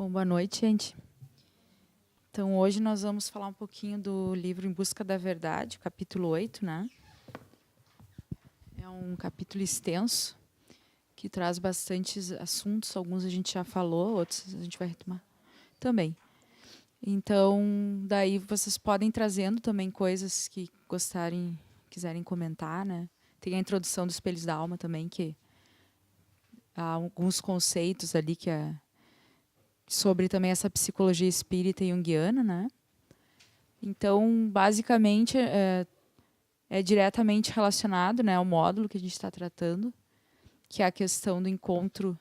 Bom, boa noite, gente. Então, hoje nós vamos falar um pouquinho do livro Em Busca da Verdade, capítulo 8, né? É um capítulo extenso, que traz bastantes assuntos. Alguns a gente já falou, outros a gente vai retomar também. Então, daí vocês podem trazendo também coisas que quiserem comentar, né? Tem a introdução dos Espelhos da Alma também, que há alguns conceitos ali que é sobre também essa psicologia espírita junguiana, né? Então, basicamente, é diretamente relacionado, né, ao módulo que a gente está tratando, que é a questão do encontro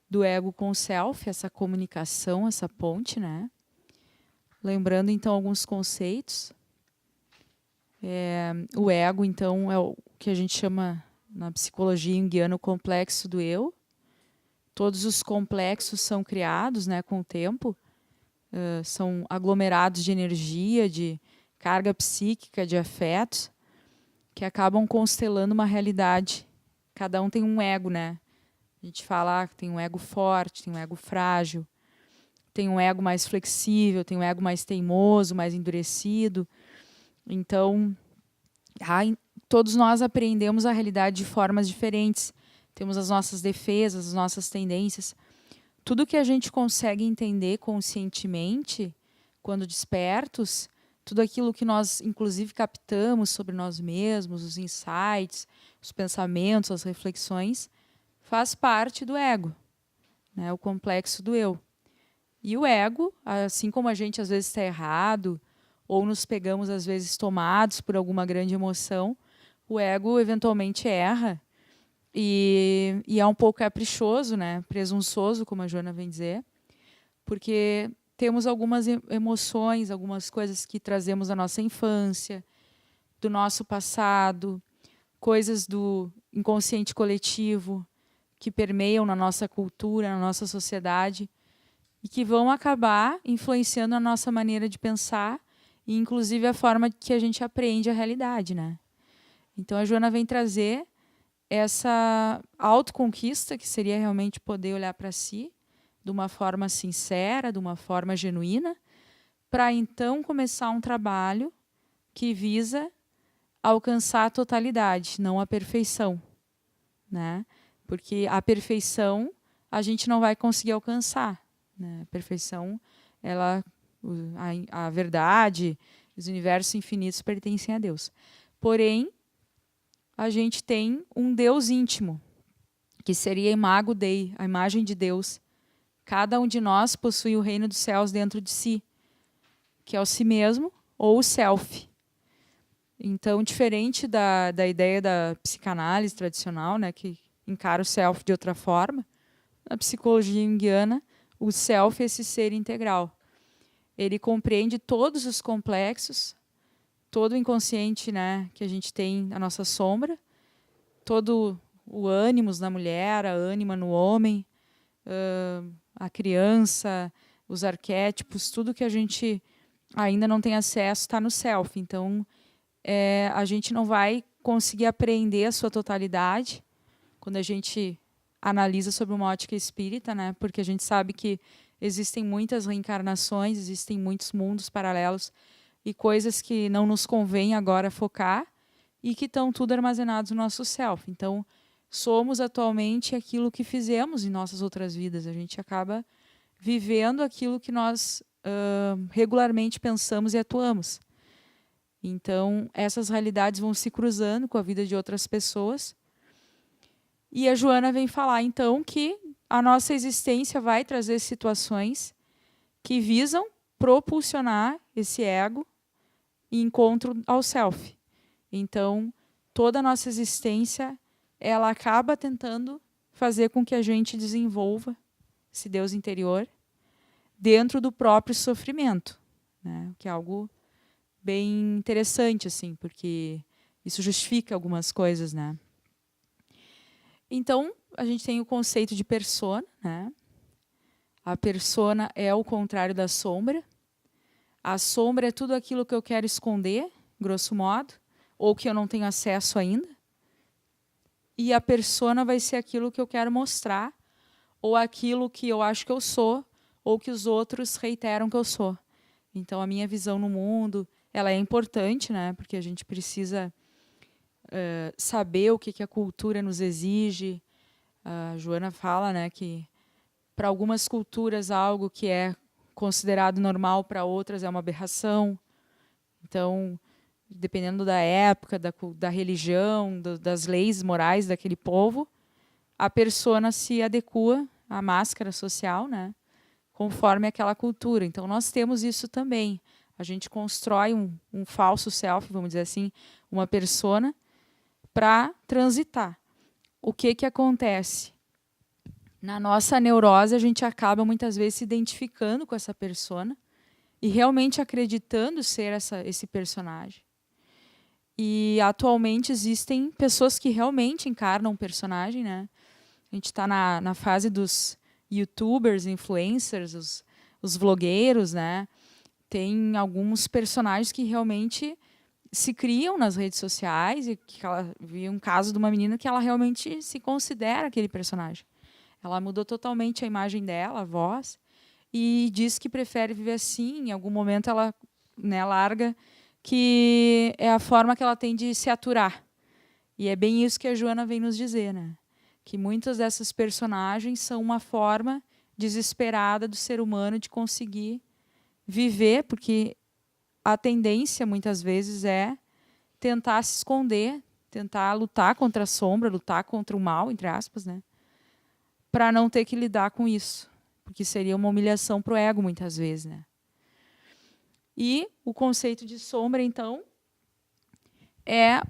do ego com o self, essa comunicação, essa ponte, né? Lembrando, então, alguns conceitos. O ego, então, é o que a gente chama, na psicologia junguiana, o complexo do eu. Todos os complexos são criados, né, com o tempo, são aglomerados de energia, de carga psíquica, de afetos, que acabam constelando uma realidade. Cada um tem um ego, né? A gente fala que tem um ego forte, tem um ego frágil, tem um ego mais flexível, tem um ego mais teimoso, mais endurecido. Então, todos nós apreendemos a realidade de formas diferentes. Temos as nossas defesas, as nossas tendências. Tudo que a gente consegue entender conscientemente, quando despertos, tudo aquilo que nós, inclusive, captamos sobre nós mesmos, os insights, os pensamentos, as reflexões, faz parte do ego, né? O complexo do eu. E o ego, assim como a gente às vezes está errado, ou nos pegamos às vezes tomados por alguma grande emoção, o ego eventualmente erra e é um pouco caprichoso, né? Presunçoso, como a Joana vem dizer, porque temos algumas emoções, algumas coisas que trazemos da nossa infância, do nosso passado, coisas do inconsciente coletivo que permeiam na nossa cultura, na nossa sociedade e que vão acabar influenciando a nossa maneira de pensar e, inclusive, a forma que a gente aprende a realidade, né? Então, a Joana vem trazer essa autoconquista, que seria realmente poder olhar para si de uma forma sincera, de uma forma genuína, para então começar um trabalho que visa alcançar a totalidade, não a perfeição, né? Porque a perfeição a gente não vai conseguir alcançar, né? A perfeição, a verdade, os universos infinitos pertencem a Deus. Porém, a gente tem um Deus íntimo, que seria Imago Dei, a imagem de Deus. Cada um de nós possui o reino dos céus dentro de si, que é o si mesmo ou o self. Então, diferente da ideia da psicanálise tradicional, né, que encara o self de outra forma, na psicologia junguiana, o self é esse ser integral. Ele compreende todos os complexos, todo o inconsciente, né, que a gente tem, a nossa sombra, todo o ânimos na mulher, a ânima no homem, a criança, os arquétipos, tudo que a gente ainda não tem acesso está no self. Então, a gente não vai conseguir apreender a sua totalidade quando a gente analisa sobre uma ótica espírita, né? Porque a gente sabe que existem muitas reencarnações, existem muitos mundos paralelos e coisas que não nos convém agora focar e que estão tudo armazenados no nosso self. Então, somos atualmente aquilo que fizemos em nossas outras vidas. A gente acaba vivendo aquilo que nós regularmente pensamos e atuamos. Então, essas realidades vão se cruzando com a vida de outras pessoas. E a Joana vem falar, então, que a nossa existência vai trazer situações que visam propulsionar esse ego em encontro ao self. Então, toda a nossa existência, ela acaba tentando fazer com que a gente desenvolva esse Deus interior dentro do próprio sofrimento, né? Que é algo bem interessante, assim, porque isso justifica algumas coisas, né? Então, a gente tem o conceito de persona, né? A persona é o contrário da sombra. A sombra é tudo aquilo que eu quero esconder, grosso modo, ou que eu não tenho acesso ainda. E a persona vai ser aquilo que eu quero mostrar, ou aquilo que eu acho que eu sou, ou que os outros reiteram que eu sou. Então, a minha visão no mundo, ela é importante, né? Porque a gente precisa saber o que a cultura nos exige. A Joana fala, né, que para algumas culturas algo que é considerado normal, para outras é uma aberração. Então, dependendo da época, da religião, das leis morais daquele povo, a persona se adequa à máscara social, né, conforme aquela cultura. Então, nós temos isso também. A gente constrói um falso self, vamos dizer assim, uma persona, para transitar. O que acontece? Na nossa neurose, a gente acaba muitas vezes se identificando com essa persona e realmente acreditando ser esse personagem. E atualmente existem pessoas que realmente encarnam um personagem, né? A gente está na fase dos youtubers, influencers, os vlogueiros, né? Tem alguns personagens que realmente se criam nas redes sociais, e que vi um caso de uma menina que ela realmente se considera aquele personagem. Ela mudou totalmente a imagem dela, a voz, e diz que prefere viver assim. Em algum momento ela, né, larga, que é a forma que ela tem de se aturar. E é bem isso que a Joana vem nos dizer, né? Que muitas dessas personagens são uma forma desesperada do ser humano de conseguir viver, porque a tendência, muitas vezes, é tentar se esconder, tentar lutar contra a sombra, lutar contra o mal, entre aspas, né? Para não ter que lidar com isso. Porque seria uma humilhação para o ego, muitas vezes, né? E o conceito de sombra, então, é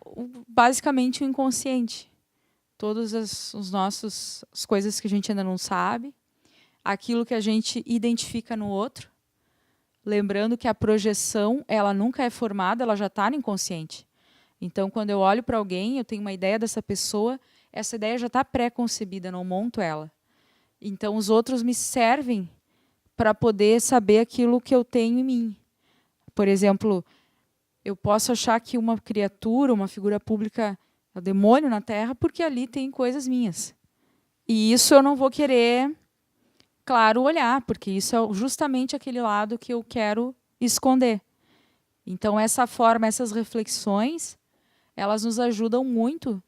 basicamente o inconsciente. Todas as coisas que a gente ainda não sabe, aquilo que a gente identifica no outro. Lembrando que a projeção, ela nunca é formada, ela já está no inconsciente. Então, quando eu olho para alguém, eu tenho uma ideia dessa pessoa, essa ideia já está pré-concebida, não monto ela. Então, os outros me servem para poder saber aquilo que eu tenho em mim. Por exemplo, eu posso achar que uma criatura, uma figura pública, é o demônio na Terra, porque ali tem coisas minhas. E isso eu não vou querer, claro, olhar, porque isso é justamente aquele lado que eu quero esconder. Então, essa forma, essas reflexões, elas nos ajudam muito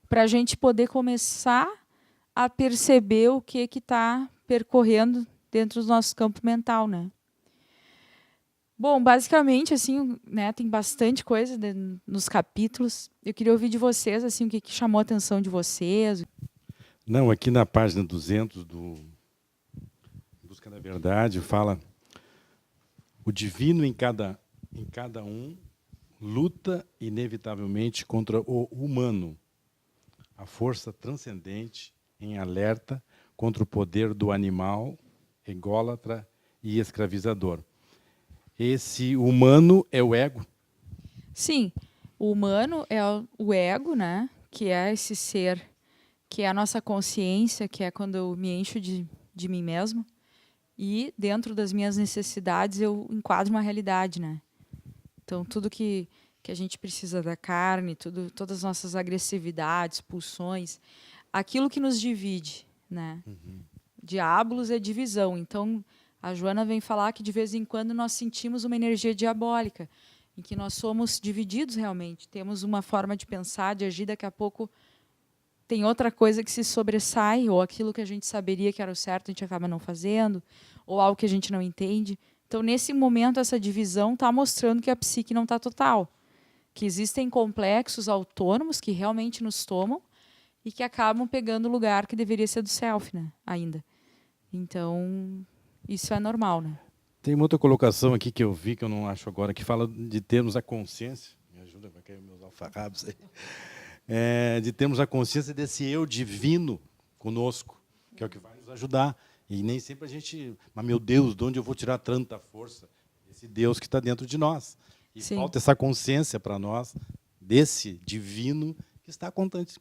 para a gente poder começar a perceber o que está percorrendo dentro do nosso campo mental, né? Bom, basicamente, assim, né, tem bastante coisa nos capítulos. Eu queria ouvir de vocês, assim, o que chamou a atenção de vocês. Não, aqui na página 200 do Busca da Verdade, fala: o divino em cada um luta inevitavelmente contra o humano, a força transcendente em alerta contra o poder do animal, ególatra e escravizador. Esse humano é o ego? Sim, o humano é o ego, né? Que é esse ser, que é a nossa consciência, que é quando eu me encho de mim mesmo. E dentro das minhas necessidades eu enquadro uma realidade, né? Então, tudo que a gente precisa da carne, todas as nossas agressividades, pulsões, aquilo que nos divide, né? Diabolos é divisão. Então, a Joana vem falar que de vez em quando nós sentimos uma energia diabólica, em que nós somos divididos realmente. Temos uma forma de pensar, de agir, daqui a pouco tem outra coisa que se sobressai, ou aquilo que a gente saberia que era o certo, a gente acaba não fazendo, ou algo que a gente não entende. Então, nesse momento, essa divisão está mostrando que a psique não está total, que existem complexos autônomos que realmente nos tomam e que acabam pegando o lugar que deveria ser do self, né, ainda. Então, isso é normal, né? Tem uma outra colocação aqui que eu vi, que eu não acho agora, que fala de termos a consciência. Me ajuda, vai cair meus alfarrabos aí. De termos a consciência desse eu divino conosco, que é o que vai nos ajudar. E nem sempre a gente... Mas, meu Deus, de onde eu vou tirar tanta força? Esse Deus que está dentro de nós. E Sim. Falta essa consciência para nós, desse divino que está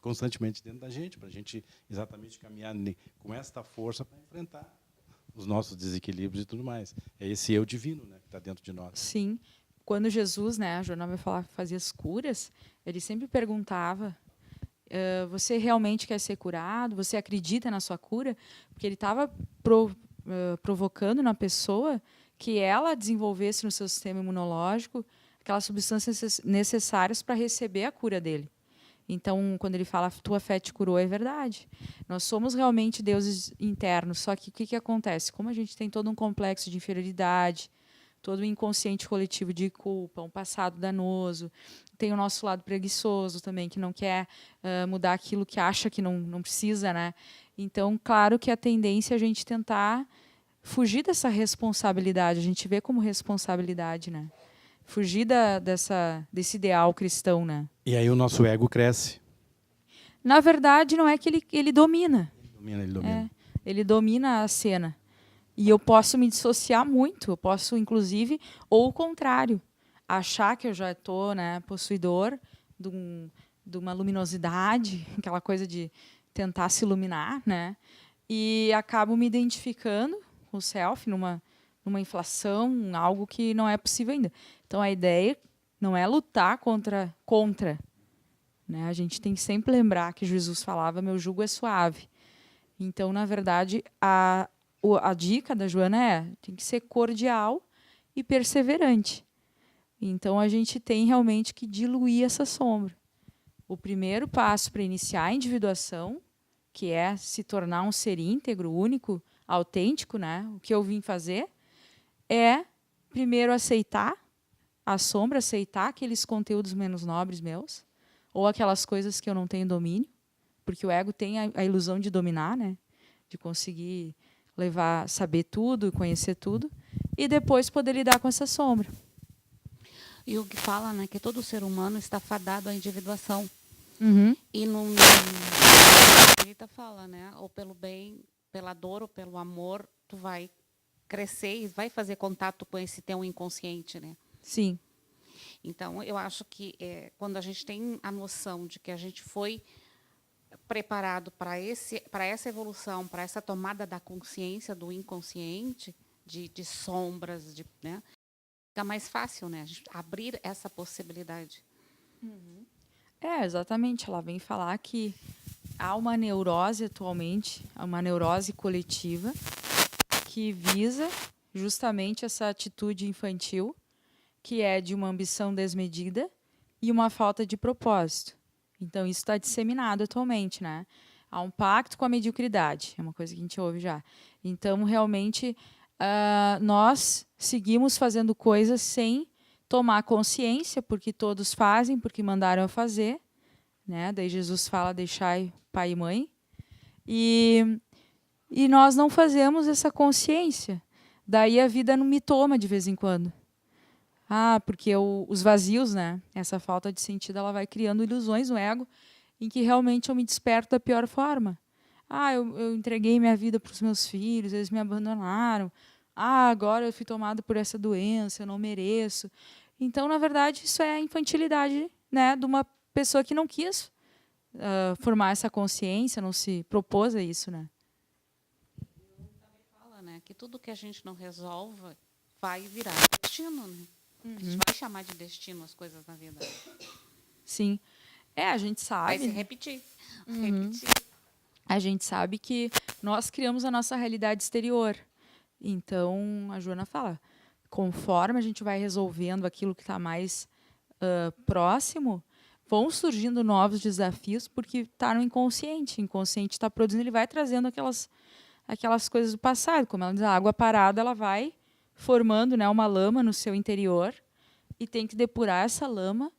constantemente dentro da gente, para a gente exatamente caminhar com esta força para enfrentar os nossos desequilíbrios e tudo mais. É esse eu divino, né, que está dentro de nós. Sim. Quando Jesus, né, a Joana vai falar, fazia as curas, ele sempre perguntava: você realmente quer ser curado? Você acredita na sua cura? Porque ele estava provocando na pessoa que ela desenvolvesse no seu sistema imunológico aquelas substâncias necessárias para receber a cura dele. Então, quando ele fala tua fé te curou, é verdade. Nós somos realmente deuses internos, só que o que acontece? Como a gente tem todo um complexo de inferioridade, todo o inconsciente coletivo de culpa, um passado danoso, tem o nosso lado preguiçoso também, que não quer mudar aquilo que acha que não precisa, né? Então, claro que a tendência é a gente tentar fugir dessa responsabilidade, a gente vê como responsabilidade, né? Fugir desse ideal cristão, né? E aí o nosso ego cresce. Na verdade, não é que ele domina. Ele domina. Ele domina a cena. E eu posso me dissociar muito. Eu posso, inclusive, ou o contrário, achar que eu já estou, né, possuidor de uma luminosidade, aquela coisa de tentar se iluminar, né? E acabo me identificando com o self numa inflação, algo que não é possível ainda. Então, a ideia não é lutar contra, né? A gente tem que sempre lembrar que Jesus falava, meu jugo é suave. Então, na verdade, a dica da Joana tem que ser cordial e perseverante. Então, a gente tem realmente que diluir essa sombra. O primeiro passo para iniciar a individuação, que é se tornar um ser íntegro, único, autêntico, né? O que eu vim fazer é, primeiro, aceitar a sombra, aceitar aqueles conteúdos menos nobres meus, ou aquelas coisas que eu não tenho domínio, porque o ego tem a ilusão de dominar, né? De conseguir saber tudo, conhecer tudo, e depois poder lidar com essa sombra. E o que fala, né, que todo ser humano está fadado à individuação. Uhum. E a Rita fala, né, ou pelo bem, pela dor ou pelo amor, tu vai crescer e vai fazer contato com esse teu inconsciente, né? Sim. Então, eu acho que quando a gente tem a noção de que a gente foi preparado para essa evolução, para essa tomada da consciência do inconsciente, de sombras, né? Fica mais fácil, né? A gente abrir essa possibilidade. Uhum. Exatamente. Ela vem falar que há uma neurose atualmente, uma neurose coletiva, que visa justamente essa atitude infantil, que é de uma ambição desmedida e uma falta de propósito. Então, isso está disseminado atualmente, né? Há um pacto com a mediocridade, é uma coisa que a gente ouve já. Então, realmente, nós seguimos fazendo coisas sem tomar consciência, porque todos fazem, porque mandaram eu fazer, né? Daí Jesus fala, deixai pai e mãe. E nós não fazemos essa consciência. Daí a vida não me toma de vez em quando. Porque os vazios, né? Essa falta de sentido, ela vai criando ilusões no ego em que realmente eu me desperto da pior forma. Eu entreguei minha vida para os meus filhos, eles me abandonaram. Agora eu fui tomado por essa doença, eu não mereço. Então, na verdade, isso é a infantilidade, né, de uma pessoa que não quis formar essa consciência, não se propôs a isso, né? Também fala, né, que tudo que a gente não resolva vai virar destino, né? Uhum. A gente vai chamar de destino as coisas na vida. Sim. A gente sabe. Vai se repetir. Uhum. A gente sabe que nós criamos a nossa realidade exterior. Então, a Joana fala, conforme a gente vai resolvendo aquilo que está mais próximo, vão surgindo novos desafios, porque está no inconsciente. O inconsciente está produzindo, ele vai trazendo aquelas coisas do passado. Como ela diz, a água parada, ela vai formando, né, uma lama no seu interior e tem que depurar essa lama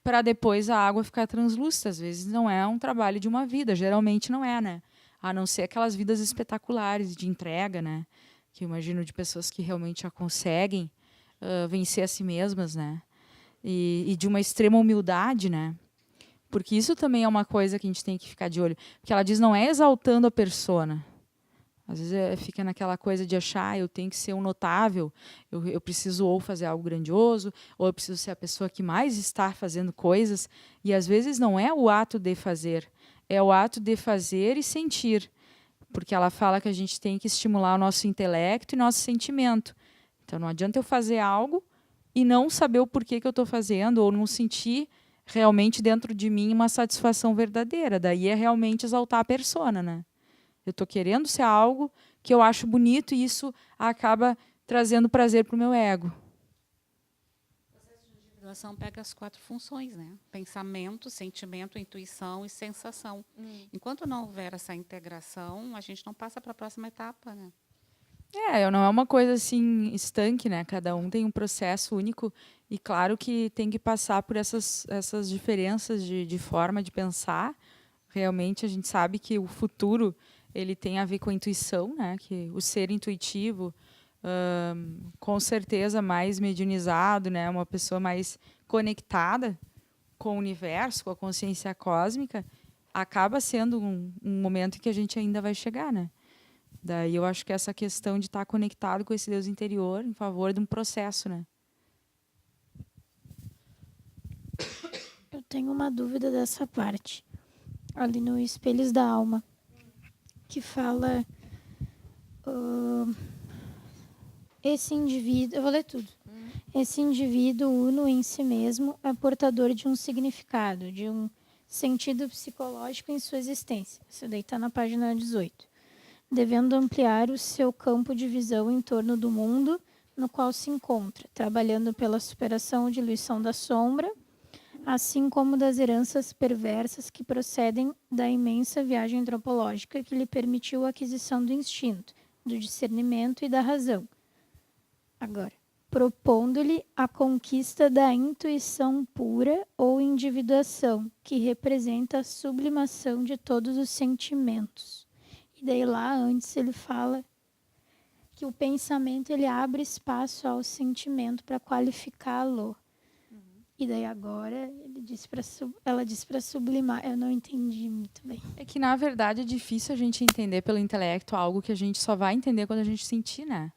para depois a água ficar translúcida. Às vezes não é um trabalho de uma vida, geralmente não é, né? A não ser aquelas vidas espetaculares de entrega, né? Que eu imagino de pessoas que realmente já conseguem vencer a si mesmas, né? E de uma extrema humildade, né? Porque isso também é uma coisa que a gente tem que ficar de olho. Porque ela diz, não é exaltando a persona. Às vezes fica naquela coisa de achar, eu tenho que ser um notável, eu preciso ou fazer algo grandioso, ou eu preciso ser a pessoa que mais está fazendo coisas. E às vezes não é o ato de fazer, é o ato de fazer e sentir. Porque ela fala que a gente tem que estimular o nosso intelecto e nosso sentimento. Então não adianta eu fazer algo e não saber o porquê que eu estou fazendo, ou não sentir realmente dentro de mim uma satisfação verdadeira. Daí é realmente exaltar a persona, né? Eu estou querendo ser algo que eu acho bonito e isso acaba trazendo prazer para o meu ego. A individuação pega as 4 funções, né? Pensamento, sentimento, intuição e sensação. Enquanto não houver essa integração, a gente não passa para a próxima etapa, né? Não é uma coisa assim estanque, né? Cada um tem um processo único e claro que tem que passar por essas diferenças de forma de pensar. Realmente a gente sabe que o futuro ele tem a ver com a intuição, né? Que o ser intuitivo, com certeza mais mediunizado, né? Uma pessoa mais conectada com o universo, com a consciência cósmica, acaba sendo um momento em que a gente ainda vai chegar, né? Daí eu acho que essa questão de estar conectado com esse Deus interior em favor de um processo, né? Eu tenho uma dúvida dessa parte. Ali no Espelhos da Alma, que fala esse indivíduo, eu vou ler tudo. Esse indivíduo uno em si mesmo é portador de um significado, de um sentido psicológico em sua existência. Isso daí está na página 18. Devendo ampliar o seu campo de visão em torno do mundo no qual se encontra, trabalhando pela superação e diluição da sombra, assim como das heranças perversas que procedem da imensa viagem antropológica que lhe permitiu a aquisição do instinto, do discernimento e da razão. Agora, propondo-lhe a conquista da intuição pura ou individuação, que representa a sublimação de todos os sentimentos. E daí lá antes ele fala que o pensamento ele abre espaço ao sentimento para qualificá-lo. E daí agora ela diz para sublimar. Eu não entendi muito bem. É que, na verdade, é difícil a gente entender pelo intelecto algo que a gente só vai entender quando a gente sentir, né?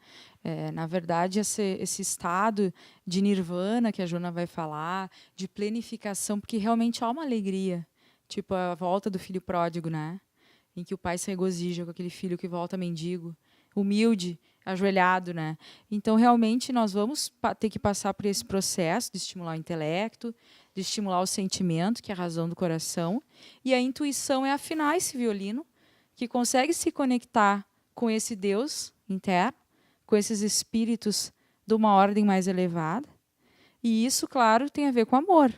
Na verdade, esse estado de nirvana que a Joana vai falar, de plenificação, porque realmente há uma alegria. Tipo a volta do filho pródigo, né? Em que o pai se regozija com aquele filho que volta mendigo, humilde, ajoelhado, né? Então, realmente, nós vamos ter que passar por esse processo de estimular o intelecto, de estimular o sentimento, que é a razão do coração, e a intuição é afinar esse violino, que consegue se conectar com esse Deus interno, com esses espíritos de uma ordem mais elevada. E isso, claro, tem a ver com amor.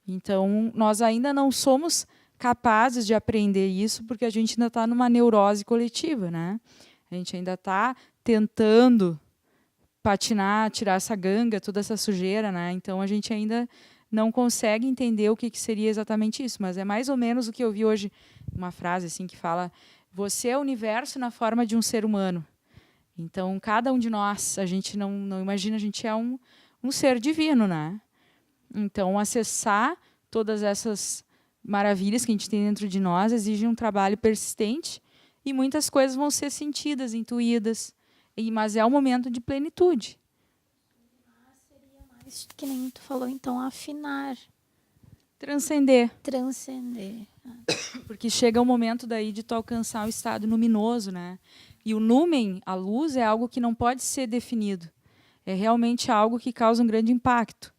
Então, nós ainda não somos capazes de aprender isso porque a gente ainda está numa neurose coletiva, né? A gente ainda está tentando patinar, tirar essa ganga, toda essa sujeira, né? Então a gente ainda não consegue entender o que seria exatamente isso, mas é mais ou menos o que eu vi hoje, uma frase assim que fala: você é o universo na forma de um ser humano. Então cada um de nós, a gente não imagina, a gente é um ser divino, né? Então acessar todas essas maravilhas que a gente tem dentro de nós exige um trabalho persistente e muitas coisas vão ser sentidas, intuídas, mas é um momento de plenitude. Seria mais, que nem tu falou, então, afinar. Transcender. Transcender. Porque chega o momento daí de tu alcançar o estado luminoso, né? E o numen, a luz, é algo que não pode ser definido. É realmente algo que causa um grande impacto.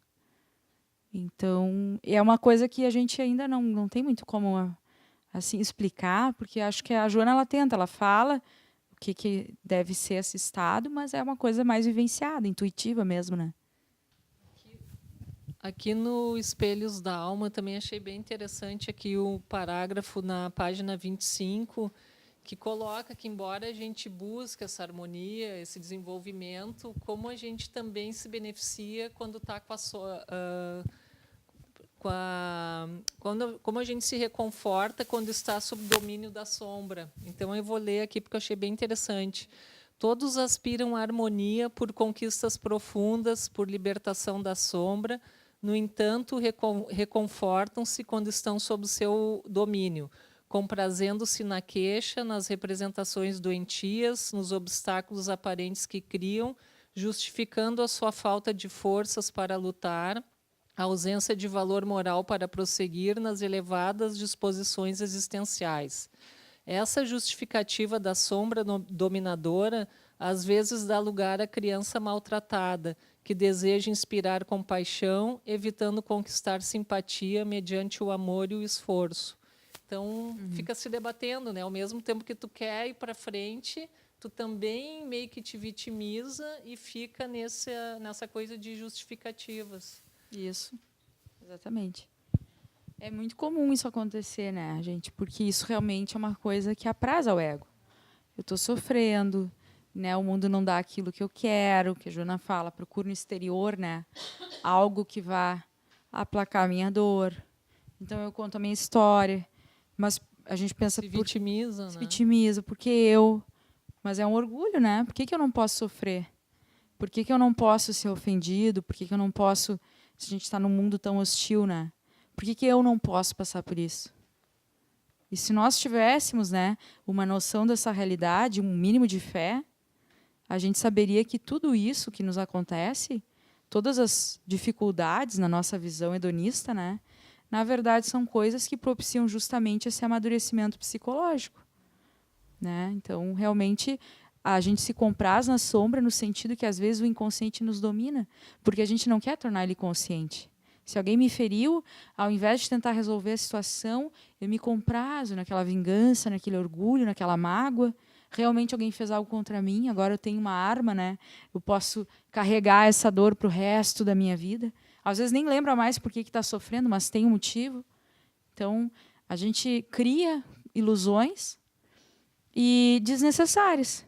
Então, é uma coisa que a gente ainda não tem muito como assim explicar, porque acho que a Joana ela fala o que deve ser esse estado, mas é uma coisa mais vivenciada, intuitiva mesmo, né? Aqui no Espelhos da Alma também achei bem interessante aqui o parágrafo na página 25, que coloca que, embora a gente busque essa harmonia, esse desenvolvimento, como a gente também se beneficia quando está com a sua... como a gente se reconforta quando está sob domínio da sombra. Então, eu vou ler aqui porque eu achei bem interessante. Todos aspiram à harmonia por conquistas profundas, por libertação da sombra. No entanto, reconfortam-se quando estão sob seu domínio, comprazendo-se na queixa, nas representações doentias, nos obstáculos aparentes que criam, justificando a sua falta de forças para lutar, a ausência de valor moral para prosseguir nas elevadas disposições existenciais. Essa justificativa da sombra dominadora às vezes dá lugar à criança maltratada, que deseja inspirar compaixão, evitando conquistar simpatia mediante o amor e o esforço. Então, fica se debatendo, né? Ao mesmo tempo que tu quer ir para frente, tu também meio que te vitimiza e fica nessa coisa de justificativas. Isso, exatamente. É muito comum isso acontecer, né, gente? Porque isso realmente é uma coisa que apraz ao ego. Eu estou sofrendo, né? O mundo não dá aquilo que eu quero, que a Joana fala, procuro no exterior, né? Algo que vá aplacar a minha dor. Então eu conto a minha história, mas a gente pensa Se vitimiza, se né? vitimiza, porque eu, mas é um orgulho, né? Por que que eu não posso sofrer? Por que que eu não posso ser ofendido? Por que que eu não posso, se a gente está num mundo tão hostil, né? Por que que eu não posso passar por isso? E se nós tivéssemos, né, uma noção dessa realidade, um mínimo de fé, a gente saberia que tudo isso que nos acontece, todas as dificuldades na nossa visão hedonista, né, na verdade são coisas que propiciam justamente esse amadurecimento psicológico, né? Então, realmente, a gente se compraz na sombra no sentido que às vezes o inconsciente nos domina, porque a gente não quer tornar ele consciente. Se alguém me feriu, ao invés de tentar resolver a situação, eu me comprazo naquela vingança, naquele orgulho, naquela mágoa. Realmente alguém fez algo contra mim, agora eu tenho uma arma, né? Eu posso carregar essa dor para o resto da minha vida. Às vezes nem lembra mais por que está sofrendo, mas tem um motivo. Então, a gente cria ilusões e desnecessárias.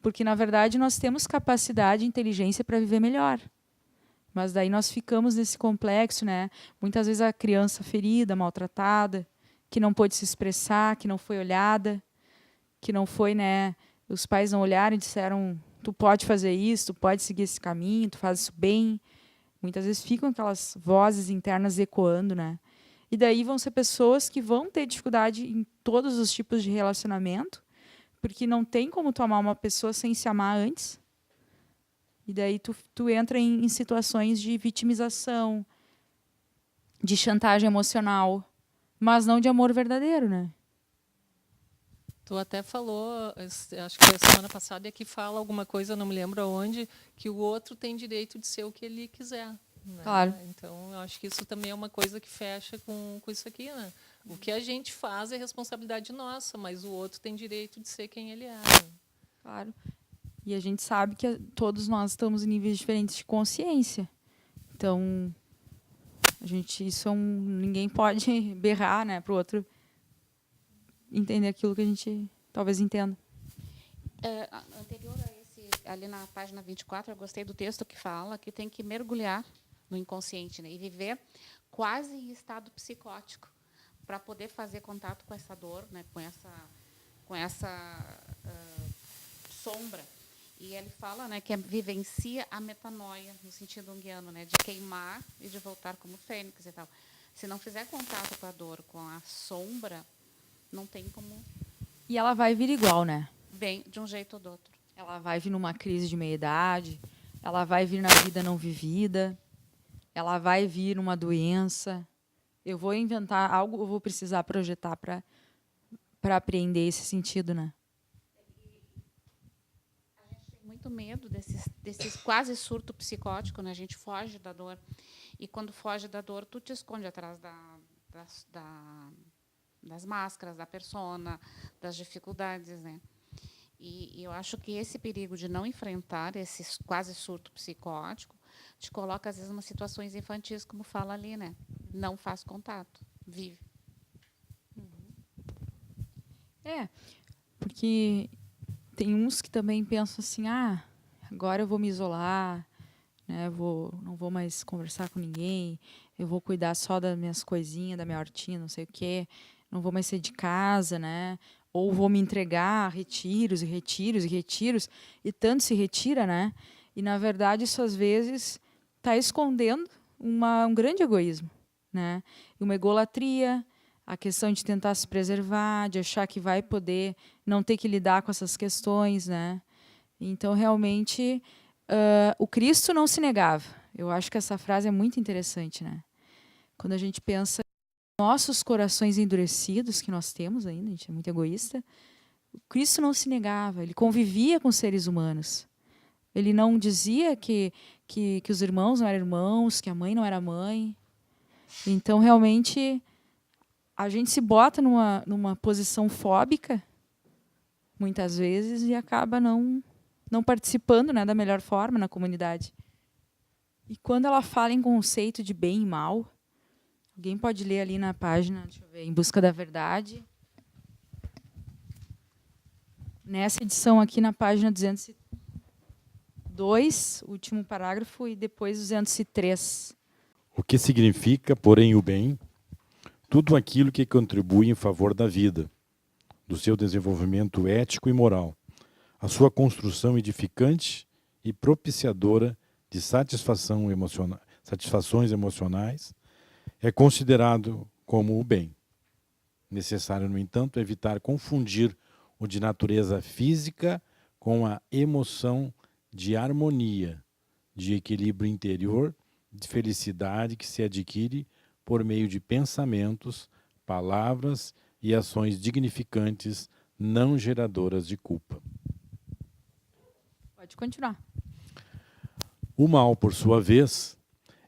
Porque, na verdade, nós temos capacidade e inteligência para viver melhor. Mas daí nós ficamos nesse complexo, né? Muitas vezes a criança ferida, maltratada, que não pôde se expressar, que não foi olhada, que não foi, né? Os pais não olharam e disseram: tu pode fazer isso, tu pode seguir esse caminho, tu faz isso bem. Muitas vezes ficam aquelas vozes internas ecoando, né? E daí vão ser pessoas que vão ter dificuldade em todos os tipos de relacionamento, porque não tem como tu amar uma pessoa sem se amar antes. E daí tu entra em situações de vitimização, de chantagem emocional, mas não de amor verdadeiro, né? Tu até falou, acho que foi a semana passada, e aqui fala alguma coisa, não me lembro aonde, que o outro tem direito de ser o que ele quiser. Né? Claro. Então, eu acho que isso também é uma coisa que fecha com isso aqui. Né? O que a gente faz é responsabilidade nossa, mas o outro tem direito de ser quem ele é. Né? Claro. E a gente sabe que todos nós estamos em níveis diferentes de consciência. Então, ninguém pode berrar, né, para o outro entender aquilo que a gente talvez entenda. Anterior a esse, ali na página 24, eu gostei do texto que fala que tem que mergulhar no inconsciente, né, e viver quase em estado psicótico para poder fazer contato com essa dor, né, com essa sombra. E ele fala, né, que vivencia a metanoia, no sentido junguiano, né, de queimar e de voltar como fênix e tal. Se não fizer contato com a dor, com a sombra, não tem como... E ela vai vir igual, né? Bem, de um jeito ou do outro. Ela vai vir numa crise de meia-idade, ela vai vir na vida não vivida, ela vai vir numa doença. Eu vou inventar algo, eu vou precisar projetar para apreender esse sentido, né? Muito medo desses quase surto psicótico, né? A gente foge da dor. E quando foge da dor, tu te esconde atrás das máscaras, da persona, das dificuldades, né? E eu acho que esse perigo de não enfrentar esse quase surto psicótico te coloca, às vezes, em umas situações infantis, como fala ali, né? Não faz contato, vive. Porque tem uns que também pensam assim, agora eu vou me isolar, né? Não vou mais conversar com ninguém, eu vou cuidar só das minhas coisinhas, da minha hortinha, não sei o quê, não vou mais sair de casa, né? Ou vou me entregar a retiros e retiros e retiros, e tanto se retira, né? E, na verdade, isso às vezes está escondendo um grande egoísmo, né? Uma egolatria, a questão de tentar se preservar, de achar que vai poder não ter que lidar com essas questões, né? Então, realmente, o Cristo não se negava. Eu acho que essa frase é muito interessante, né? Quando a gente pensa nossos corações endurecidos que nós temos ainda, a gente é muito egoísta, o Cristo não se negava, ele convivia com seres humanos. Ele não dizia que os irmãos não eram irmãos, que a mãe não era mãe. Então, realmente, a gente se bota numa posição fóbica muitas vezes, e acaba não participando, né, da melhor forma na comunidade. E quando ela fala em conceito de bem e mal, alguém pode ler ali na página, deixa eu ver, Em Busca da Verdade. Nessa edição aqui, na página 202, último parágrafo, e depois 203. O que significa, porém, o bem? Tudo aquilo que contribui em favor da vida, do seu desenvolvimento ético e moral, a sua construção edificante e propiciadora de satisfações emocionais, é considerado como o bem. Necessário, no entanto, evitar confundir o de natureza física com a emoção de harmonia, de equilíbrio interior, de felicidade que se adquire por meio de pensamentos, palavras e ações dignificantes, não geradoras de culpa. Pode continuar. O mal, por sua vez,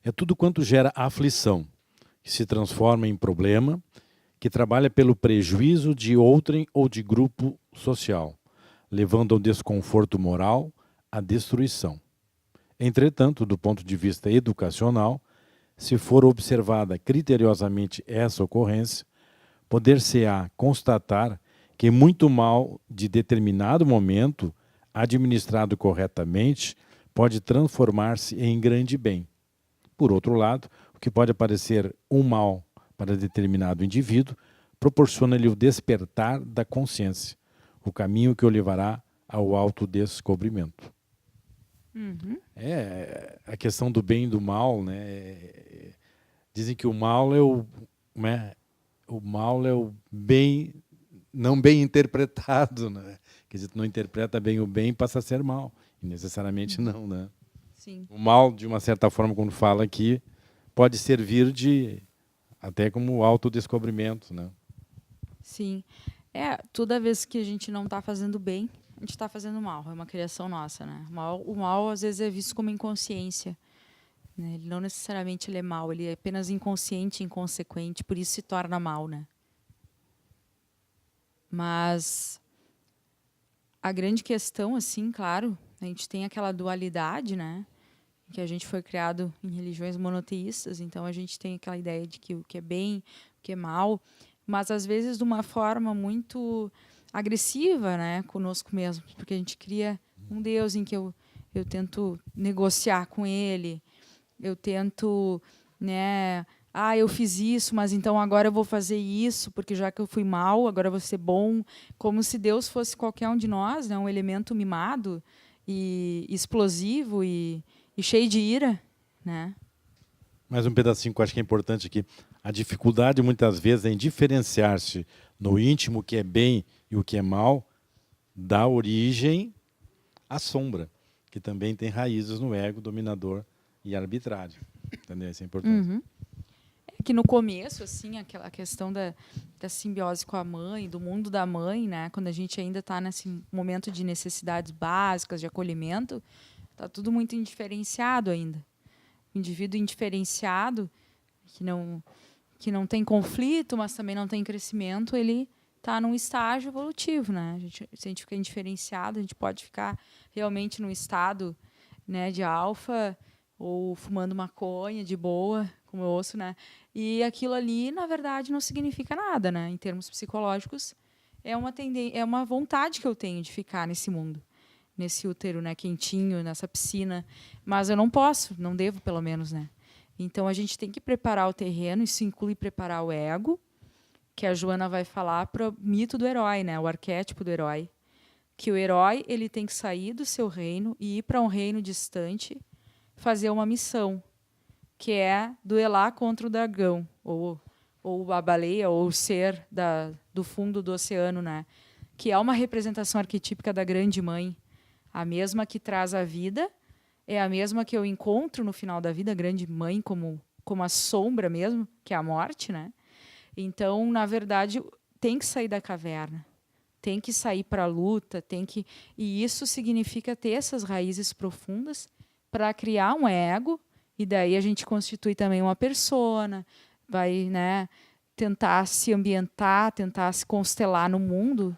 é tudo quanto gera aflição, que se transforma em problema, que trabalha pelo prejuízo de outrem ou de grupo social, levando ao desconforto moral, à destruição. Entretanto, do ponto de vista educacional, se for observada criteriosamente essa ocorrência, poder-se-á constatar que muito mal de determinado momento, administrado corretamente, pode transformar-se em grande bem. Por outro lado, o que pode parecer um mal para determinado indivíduo, proporciona-lhe o despertar da consciência, o caminho que o levará ao autodescobrimento. A questão do bem e do mal, né? Dizem que o mal é o bem não bem interpretado, né? Quer dizer, tu não interpreta bem o bem, passa a ser mal. E necessariamente não, né? Sim. O mal, de uma certa forma, quando fala aqui, pode servir de até como autodescobrimento, né? Sim. Toda vez que a gente não está fazendo bem, a gente está fazendo mal. É uma criação nossa, né? O mal às vezes é visto como inconsciência, né? Ele não necessariamente ele é mal, ele é apenas inconsciente, inconsequente, por isso se torna mal, né? Mas a grande questão, assim, claro, a gente tem aquela dualidade, né? Que a gente foi criado em religiões monoteístas, então a gente tem aquela ideia de que o que é bem, o que é mal, mas às vezes de uma forma muito agressiva, né, conosco mesmo, porque a gente cria um Deus em que eu tento negociar com ele, eu tento, né, eu fiz isso, mas então agora eu vou fazer isso, porque já que eu fui mal, agora eu vou ser bom, como se Deus fosse qualquer um de nós, né, um elemento mimado e explosivo e cheio de ira, né? Mais um pedacinho que eu acho que é importante aqui. A dificuldade, muitas vezes, em diferenciar-se no íntimo o que é bem e o que é mal, dá origem à sombra, que também tem raízes no ego dominador e arbitrário. Entendeu? Isso é importante. É que no começo, assim, aquela questão da simbiose com a mãe, do mundo da mãe, né? Quando a gente ainda está nesse momento de necessidades básicas, de acolhimento, está tudo muito indiferenciado ainda. O indivíduo indiferenciado, que não tem conflito, mas também não tem crescimento, ele está num estágio evolutivo, né? Se a gente fica indiferenciado, a gente pode ficar realmente num estado, né, de alfa ou fumando maconha de boa, como eu ouço, né? E aquilo ali, na verdade, não significa nada, né? Em termos psicológicos, é uma vontade que eu tenho de ficar nesse mundo, nesse útero, né, quentinho, nessa piscina, mas eu não posso, não devo, pelo menos, né? Então a gente tem que preparar o terreno, isso inclui preparar o ego, que a Joana vai falar para o mito do herói, né, o arquétipo do herói, que o herói ele tem que sair do seu reino e ir para um reino distante, fazer uma missão, que é duelar contra o dragão, ou a baleia, ou o ser do fundo do oceano, né, que é uma representação arquetípica da grande mãe, a mesma que traz a vida, é a mesma que eu encontro no final da vida, a grande mãe como a sombra mesmo, que é a morte, né? Então, na verdade, tem que sair da caverna, tem que sair para a luta, e isso significa ter essas raízes profundas para criar um ego, e daí a gente constitui também uma persona, vai, né, tentar se ambientar, tentar se constelar no mundo,